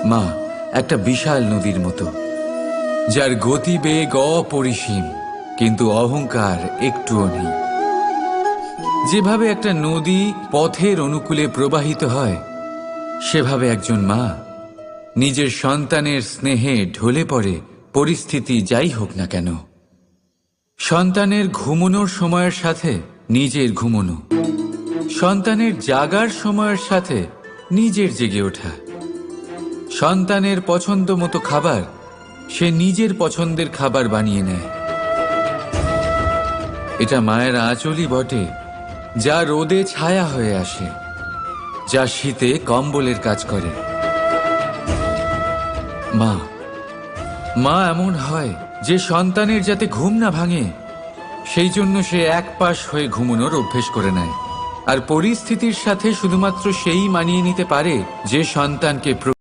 মা একটা বিশাল নদীর মতো, যার গতিবেগ অপরিসীম, কিন্তু অহংকার একটুও নেই। যেভাবে একটা নদী পথের অনুকূলে প্রবাহিত হয়, সেভাবে একজন মা নিজের সন্তানের স্নেহে ঢলে পড়ে, পরিস্থিতি যাই হোক না কেন। সন্তানের ঘুমানোর সময়ের সাথে নিজের ঘুমানো, সন্তানের জাগার সময়ের সাথে নিজের জেগে ওঠা, সন্তানের পছন্দ মতো খাবার সে নিজের পছন্দের খাবার বানিয়ে নেয়। এটা মায়ের আঁচলই বটে, যা রোদে ছায়া হয়ে আসে, যা শীতে কম্বলের কাজ করে। মা মা এমন হয় যে সন্তানের যাতে ঘুম না ভাঙে, সেই জন্য সে এক পাশ হয়ে ঘুমানোর অভ্যেস করে নেয়। আর পরিস্থিতির সাথে শুধুমাত্র সেই মানিয়ে নিতে পারে যে সন্তানকে